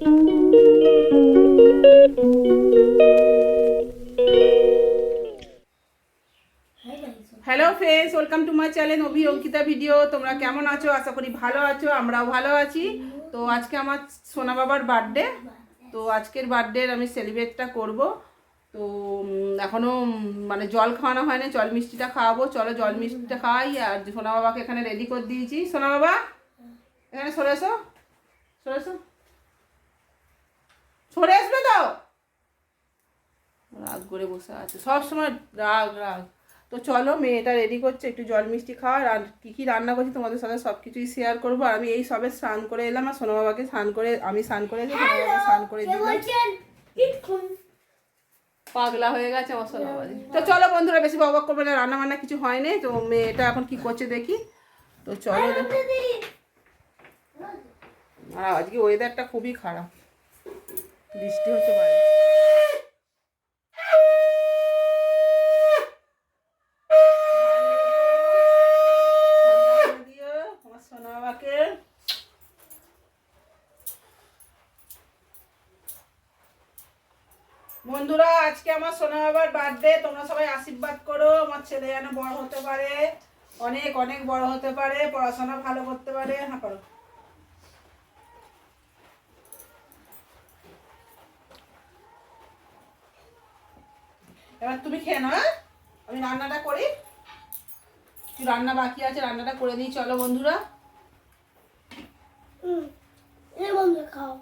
Hello friends, welcome to my channel Abhi Ankita video. তোমরা কেমন আছো? আশা করি ভালো আছো, আমরাও ভালো আছি। তো আজকে আমার সোনা বাবার বার্থডে। তো আজকের বার্থডে আমি সেলিব্রেটটা করব। তো এখনও মানে জল খাওয়ানো হয় না, জল মিষ্টিটা খাওয়াবো। চলো জল মিষ্টিটা খাওয়াই। আর সোনা বাবাকে এখানে রেডি করে দিয়েছি। সোনা বাবা এখানে সরে এসো, সরে এসো, সরে আসবে তো। রাগ করে বসে আছে, সবসময় রাগ রাগ। তো চলো, মেয়েটা রেডি করছে, একটু জল মিষ্টি খাওয়ার। আর কী কী রান্না করছি তোমাদের সাথে সব কিছুই শেয়ার করবো। আর আমি এই সবে স্নান করে এলাম, আর সোনা বাবাকে স্নান করে, আমি স্নান করে এসে সোনা বাবাকে স্নান করে দিলাম। পাগলা হয়ে গেছে আমার সোনা বাবা। তো চলো বন্ধুরা, বেশি বকবক করবে না, রান্না বান্না কিছু হয়নি। তো মেয়েটা এখন কি করছে দেখি। তো চলো। আর আজকে ওয়েদারটা খুবই খারাপ, বৃষ্টি হতে পারে। বন্ধুরা, আজকে আমার সোনা বাবার বার্থডে। তোমরা সবাই আশীর্বাদ করো, আমার ছেলে যেন বড় হতে পারে, অনেক অনেক বড় হতে পারে, পড়াশোনা ভালো করতে পারে। হ্যাঁ করো। এবার তুমি খেয়ে নাও, আমি রান্নাটা করি। একটু রান্না বাকি আছে, রান্নাটা করে দিই। চলো বন্ধুরা। খাও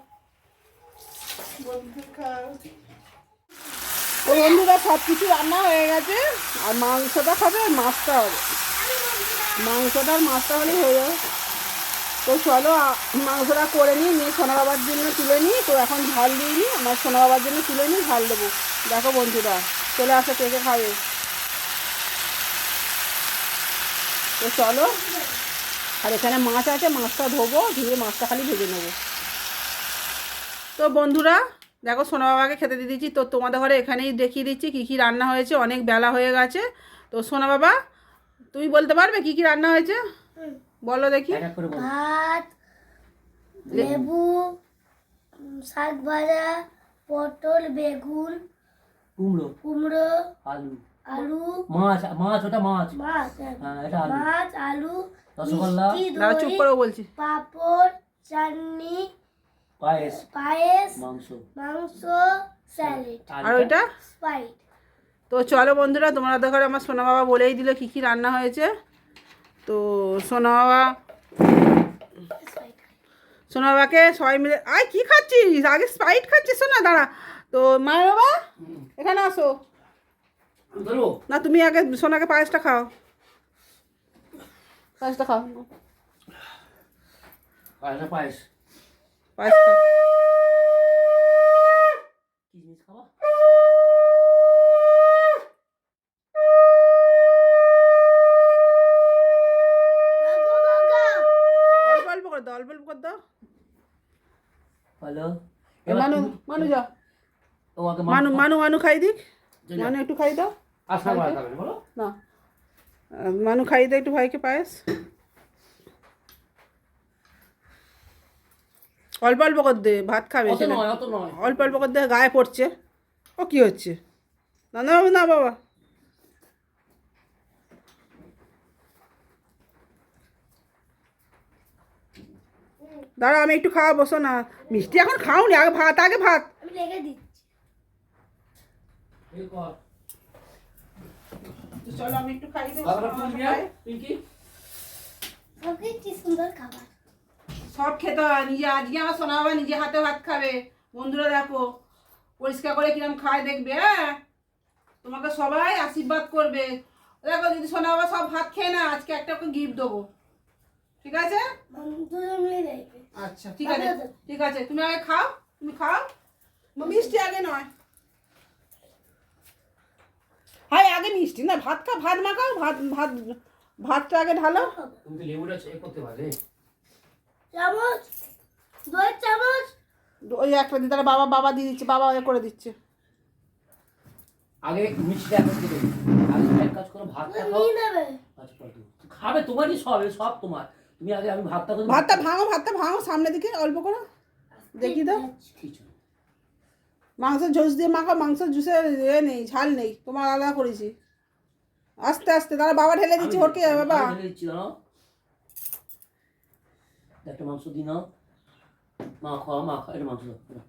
তো বন্ধুরা, সব কিছু রান্না হয়ে গেছে। আর মাংসটা খাবে, আর মাছটা হবে। মাংসটা আর মাছটা হলেই হয়ে যাবে। তো চলো মাংসটা করে নিই, নিয়ে সোনা বাবার জন্য তুলে নিই। তো এখন ঝাল দিয়ে নিই, আমার সোনা বাবার জন্য তুলে নিই, ঝাল দেবো। দেখো বন্ধুরা, চলে আসো, কে কে খাবে। তো চলো। আর এখানে মাছ আছে, মাছটা ধোবো, ধুয়ে মাছটা খালি ভেজে নেবো। তো বন্ধুরা দেখো, সোনা বাবাকে খেতে দিয়ে দিচ্ছি। তো তোমাদের ঘরে এখানেই দেখিয়ে দিচ্ছি কী কী রান্না হয়েছে, অনেক বেলা হয়ে গেছে। তো সোনা বাবা, তুমি বলতে পারবে কী কী রান্না হয়েছে? বলো দেখি। ভাত, লেবু, শাক ভাজা, পটল, বেগুন, কুমড়ো, আলু, মাছ, আলু, রসগোল্লা, চুপ করে বলছি, পাঁপড়, চাটনি, পায়েস, মাংস, স্যালাড, আর ওইটা স্প্রাইট। তো চলো বন্ধুরা, তোমাদের ঘরে আমার সোনা বাবা বলেই দিল কী কী রান্না হয়েছে। তো সোনা বাবাকে সবাই মিলে, আয় কী খাচ্ছিস? আগে স্প্রাইট খাচ্ছিস সোনা, দাঁড়া। তো মায়ের বাবা এখানে আসো না, তুমি আগে সোনাকে পায়েসটা খাও, পায়েসটা খাও, পায়েস খাও। অল্প করে দাও, অল্প করে দাও। মানু যা, মানু খাই দিক। মানু একটু খাই দাও না, মানু খাই দাও একটু ভাইকে পায়েস। অল্প অল্প করে দে, ভাত খাবে। অল্প অল্প করে দে, গায়ে পড়ছে। ও কি হচ্ছে? না না বাবু, না বাবা। দাঁড়া, আমি একটু খাওয়া, বসো না। মিষ্টি এখন খাওনি, আগে ভাত, আগে ভাত। চলো আমি একটু খাই দেবো। সব খেতে হয় নিজে। আজকে আমার সোনা বাবা নিজে হাতে ভাত খাবে। বন্ধুরা দেখো পরিষ্কার করে কিরম খায়, দেখবে। হ্যাঁ, তোমাকে সবাই আশীর্বাদ করবে। দেখো, যদি সোনা বাবা সব ভাত খেয়ে না, আজকে একটা ওকে গিফট দেবো, ঠিক আছে? আচ্ছা ঠিক আছে, ঠিক আছে। তুমি আগে খাও, তুমি খাও। মিষ্টি আগে নয়, হাই আগে মিষ্টি না, ভাত খাও, ভাত মাখাও, ভাতটা আগে ঢালো। তুমি লেবুটা চেক করতে পারবে? চামচ, 2 চামচ। ওই একটা দিয়ে তারা বাবা দিয়ে দিচ্ছে, বাবা এ করে দিচ্ছে। আগে মিষ্টিটা এখন দিবে, আগে এক কাজ করো, ভাতটা খাও। আচ্ছা খাবে, তোমারই সব, সব তোমার। তুমি আগে, আমি ভাতটা ভাঙো, সামনের দিকে অল্প করো। দেখি তো কিছু না। মাংসের ঝোস দিয়ে মাখা, মাংসের জুসের নেই, ঝাল নেই, তোমার আলাদা করেছি। আস্তে আস্তে তারা বাবা ঢেলে দিচ্ছে, ওরকে যাবে বাবা। আমি ঢেলে দিচ্ছি, দাঁড়াও। একটা মাংস দিই নাও, মাখো মাখো, এটা মাংস দাও, নাও,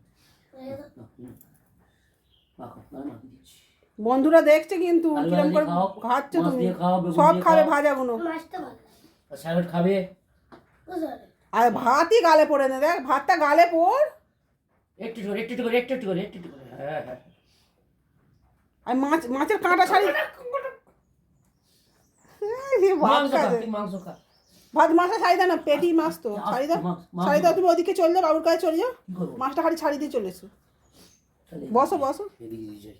মাখো, মাখি দিচ্ছি। বন্ধুরা দেখছে কিন্তু আলু কিরম ভাজি করে খাও, খাচ্ছ মাছ তুমি, দিয়ে খাও, বেগুন সব দিয়ে খাবে খাও। ভাজাগুলো। মাছটা ভালো লাগে। আর স্যালাড খাবে? বুঝলে? আর ভাতই গালে পড়ে না, দেখ ভাতটা গালে পড়। একটু করে, একটু করে, একটু করে, একটু করে, হ্যাঁ হ্যাঁ। আর মাছের কাঁটা ছাড়ি ভাত মাংস খা, খাবে। তুই মাংস খা। ভাত মাছটা ছাড়ি দাও না, পেটি মাছ তো ছাড়ি দাও, ছাড়ি দাও। তুমি ওদিকে চলে যাও, বাবুর কাছে চলে যাও, কি করবো? মাছটা খালি ছাড়ি দিয়ে চলে এসো। তাহলে বসো বসো। এদিকে দিয়ে যাই।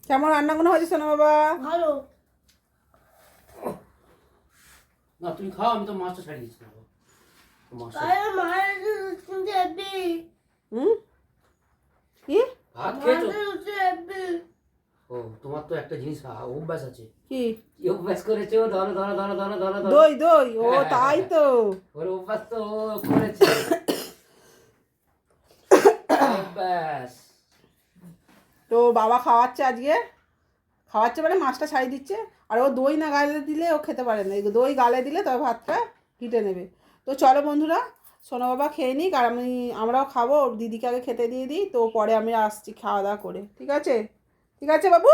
কেমন রান্নাগুলো হয়েছে শোনো বাবা? ভালো। না তুমি খাও, আমি তো মাছটা ছাড়িয়ে দিচ্ছি না। তো মাছটা আরে মায়ের রুটি হেবি। হুম কি ভাত খেয়েছো? মায়ের রুটি হেবি। ও, তোমার তো একটা জিনিস অভ্যাস আছে। কি কি অভ্যাস করেছো? ধরো ধরো ধরো ধরো ধরো ধরো। দই দই, ও তাই তো। ওর অভ্যাস তো ও করেছে। অভ্যাস। তো বাবা খাওয়াচ্ছে আজকে, খাওয়াচ্ছে মানে মাছটা ছাড়িয়ে দিচ্ছে। আর ও দই না গালে দিলে ও খেতে পারে না, এই দই গালে দিলে তবে ভাতটা ঘিটে নেবে। তো চলো বন্ধুরা, সোনা বাবা খেয়ে নিক, আর আমরাও খাবো। ওর দিদিকে আগে খেতে দিয়ে দিই, তো পরে আমি আসছি খাওয়া দাওয়া করে। ঠিক আছে? ঠিক আছে বাবু?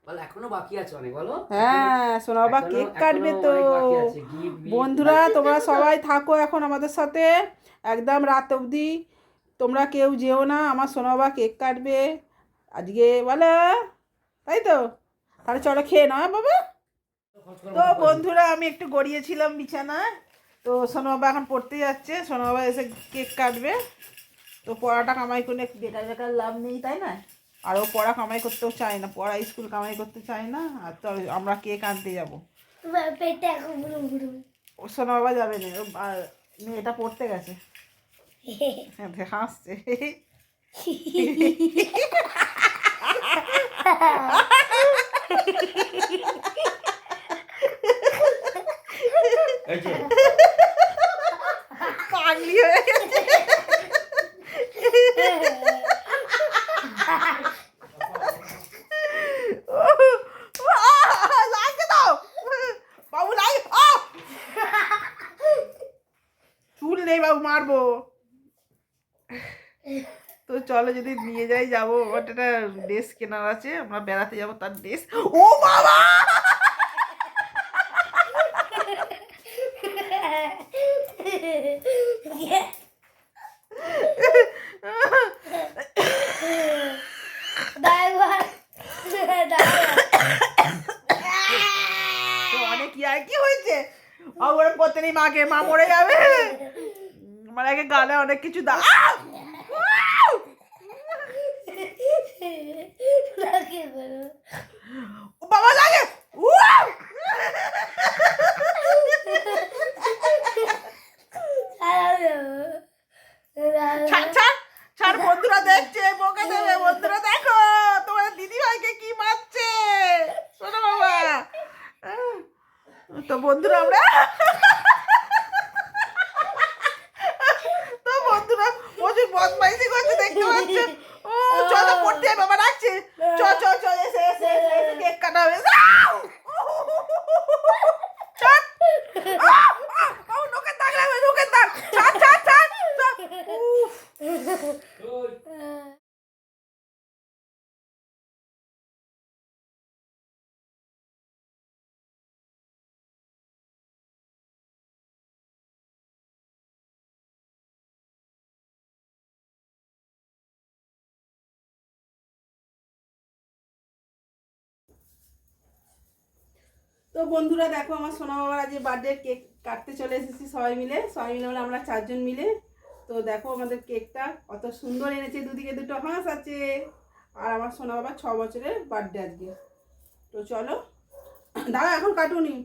বল, এখনো বাকি আছে অনেক, বলো। হ্যাঁ, সোনা বাবা কেক কাটবে তো। বন্ধুরা তোমরা সবাই থাকো এখন আমাদের সাথে একদম রাত অবধি, তোমরা কেউ যেও না, আমার সোনা বাবা কেক কাটবে আজকে, বলো তাই তো? তাহলে চলো খেয়ে নাও বাবা। তো বন্ধুরা আমি একটু গড়িয়েছিলাম বিছানায়, তো সোনা বাবা এখন পড়তে যাচ্ছে, সোনা বাবা এসে কেক কাটবে। তো পড়াটা কামাই করে বেকার বেকার লাভ নেই, তাই না? আর ও পড়া কামাই করতেও চায় না, পড়া স্কুল কামাই করতে চায় না, আর তো আমরা কেক আনতে যাবো। পেটে এখন গুড়ুম গুড়ুম। ও সোনা বাবা যাবে না, আর মেয়েটা পড়তে গেছে। হ্যাঁ, হাসছে। পাগলি হয়ে গেছে। লাগছে দাও বাবু, লাগ চুল নেই বাবু, মারবো। তো চলো যদি নিয়ে যাই, যাবো, ওর একটা ড্রেস কেনার আছে, আমরা বেড়াতে যাবো, তার ড্রেস। ও বাবা, তো অনেক ইয়ার কি হয়েছে, ওরা করতে নেই, মাকে মা মরে যাবে, আমার আগে গালে অনেক কিছু দা। ও বাবা লাগে। ছাড় ছাড় ছাড়, বন্ধুরা দেখছে, বকে দেবে। বন্ধুরা দেখো তোমার দিদি ভাইকে কি মারছে, শোনো বাবা। তো বন্ধুরা আমরা, তো বন্ধুরা প্রচুর বদমাইশি করছে, দেখতে পাচ্ছে। ও চলো পড়তে যাবে, বাবা ডাকছে, চ চ চ, এসে এসে এসে এসে কেক কাটা হবে। ছাড়, নোকের দাগ লাগবে, নোকের দাগ, ছাড় ছাড় ছাড়। উফ। তো বন্ধুরা দেখো, আমার সোনা বাবার আজ বার্থডে কেক কাটতে চলে এসেছি, সবাই মিলে হলে আমরা 4 জন মিলে। তো দেখো আমাদের কেকটা কত সুন্দর এনেছে, দুদিকে দুটো হাঁস আছে, আর আমার সোনা বাবার 6 বছরের বার্থডে আজকে। তো চলো দাঁড়া, এখন কাটুনি,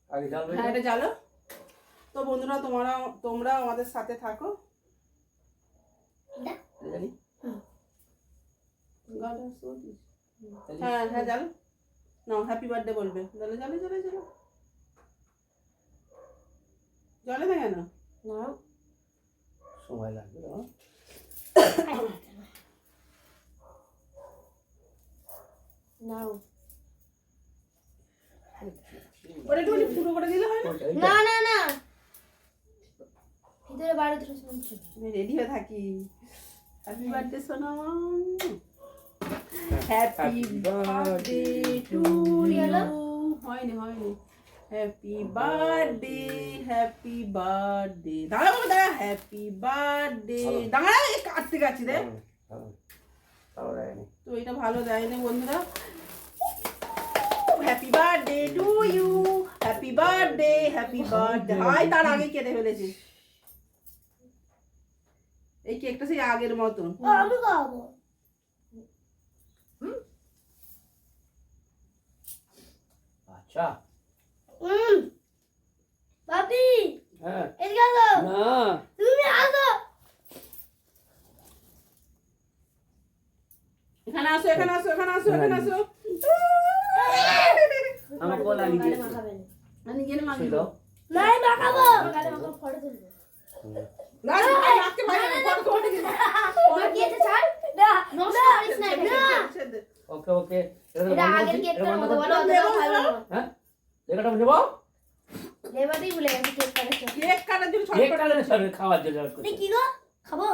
হ্যাঁ এটা জ্বালো। তো বন্ধুরা তোমরাও আমাদের সাথে থাকো। হ্যাঁ হ্যাঁ জ্বালো, না হ্যাপি বার্থডে বলবে, জ্বালো জ্বালো জ্বালো জ্বালো, জ্বলে না কেন? না সময় লাগবে না। নাও ওটা একটু পুরো করে দিলে হয় না? ওটাই না না না ভিতরে বাইরে তো শুনছি আমি রেডি হয়ে থাকি। হ্যাপি বার্থডে সোনা, হ্যাপি বার্থডে টু ইউ। হয়নি হয়নি। Happy birthday, happy birthday. দাঁড়া বাবা দাঁড়া। Happy birthday. দাঁড়া, এই কাটতে কাটছি রে। ভালো লাগেনি। তো এটা ভালো দেয়নি বন্ধুরা। Happy birthday to you, happy birthday, happy birthday. Hi, তার আগে কেটে ফেলেছি। এই কেকটা সেই আগের মতন। আমি খাবো আচ্ছা বাপি হ্যাঁ এদিকে আসো না তুমি আসো এখানে আসো, এখানে আসো, এখানে আসো, এখানে আসো। আমাকে লাগিয়ে দিয়েছে। আমি গেলে মাগি ছিল। দাও। নাই মাখাবো গালে মাখাবো ফটো তুলবো না, ভাই, আজকে ভাই, ফটো তুলে দিবি। মাখিয়েছে ছাড় না না আরিস না না ওকে ওকে এটা আগের কেকটার মতো বলো দেবো, অতটা ভালো না হ্যাঁ এটা নেবো লেবাতেই ভুলে গেছি কেক কাটার কেক কাটার জন্য কেক ছটফট কাটলে সব খাওয়ার জন্য এটা কি গো খাবো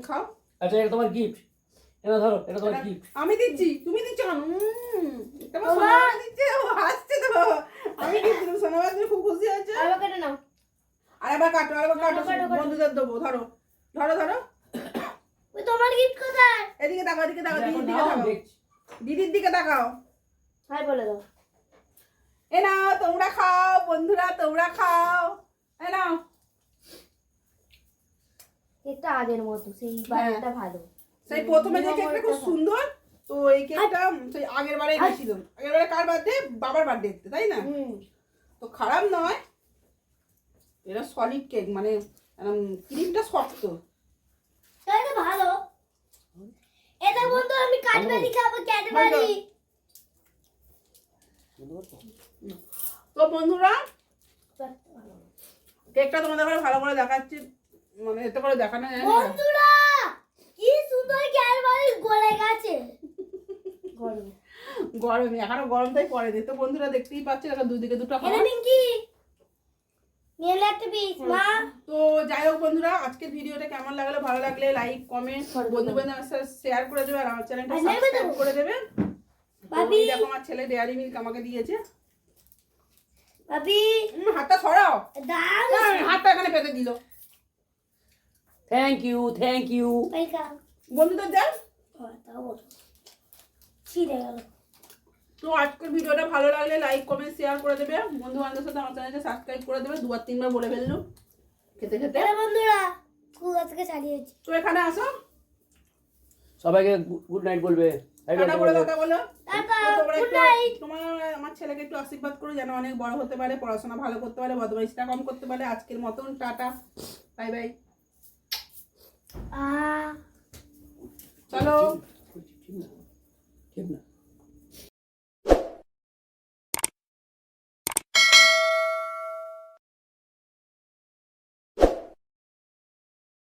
খাও। আচ্ছা এটা তোমার গিফট এটা ধরো এটা তোমার গিফট আমি দিচ্ছি, তুমি দিচ্ছ কেন? তোমার সোনা বাবা দিচ্ছে, ও হাসছে তো। আমি দিচ্ছি, তুমি সোনা বাবা তুমি খুব খুশি হয়েছে। আর কেটে নাও আরেকবার কাটো, আরেকবার কাটো, কাটো, কাটো। বন্ধুদের দেবো। ধরো ধরো ধরো, ওই তোমার গিফট কোথায় এদিকে তাকাও, এদিকে তাকাও, দেখো দিদির দিকে নাও তাকাও, দেখছি দিদির দিকে তাকাও। হাই বলে দাও এ নাও, তোমরা খাও বন্ধুরা, তোমরা খাও। এ নাও। কেকটা আগের মতো সেই বারটা ভালো সেই প্রথমে যে কেকটা খুব সুন্দর, তো এই কেকটা সেই আগের বারে এনেছিল। আগের বারে কার বার্থডে? বাবার বার্থডে, তাই না? তো খারাপ নয়, এটা সলিড কেক, মানে ক্রিমটা শক্ত। এটা ভালো এটা বন্ধু আমি ক্যাডবেরি খাবো ক্যাডবেরি তো বন্ধুরা, কেকটা তোমাদের করে ভালো করে দেখাচ্ছি, মানে এতে করে দেখানো যায় না। বন্ধুরা কি সুন্দর ক্যাডবেরি গলে গেছে গরম গরমে এখনো গরমটাই পড়েনি। তো বন্ধুরা দেখতেই পাচ্ছেন, এখন দুদিকে দুটো এটা হয়। পিঙ্কি নিয়ে একটা পিস মা তো যাই হোক বন্ধুরা, আজকের ভিডিওটা কেমন লাগলো, ভালো লাগলে লাইক কমেন্ট বন্ধু বান্ধবের সাথে শেয়ার করে দেবে, আর আমার চ্যানেলটা আর নেবে সাবস্ক্রাইব তো? করে দেবে। ভাবি। দেখো আমার ছেলে ডেয়ারি মিল্ক আমাকে দিয়েছে। বাবি হাতটা সরাও। দাম হাতটা এখানে পেতে দিল। থ্যাংক ইউ ওয়েলকাম বন্ধুদের দেন। তাও বলো ছিড়ে গেল তো আজকের ভিডিওটা ভালো লাগলে লাইক কমেন্ট শেয়ার করে দেবে, বন্ধু বান্ধবের সাথে আমার চ্যানেলটা সাবস্ক্রাইব করে দেবে। 2-3 বার বলে ফেললো খেতে খেতে। আরে বন্ধুরা কুয়া থেকে চালিয়েছি তো এখানে আসো, সবাইকে গুড নাইট বলবে টাটা করে কথা বলো। টাটা তো তোমরা গুড একটু, নাইট তোমার আমার ছেলেকে একটু আশীর্বাদ করো যেন অনেক বড় হতে পারে, পড়াশোনা ভালো করতে পারে, বদমাইশটা কম করতে পারে। আজকের মতন টাটা, বাই বাই। চলো। ঠিক না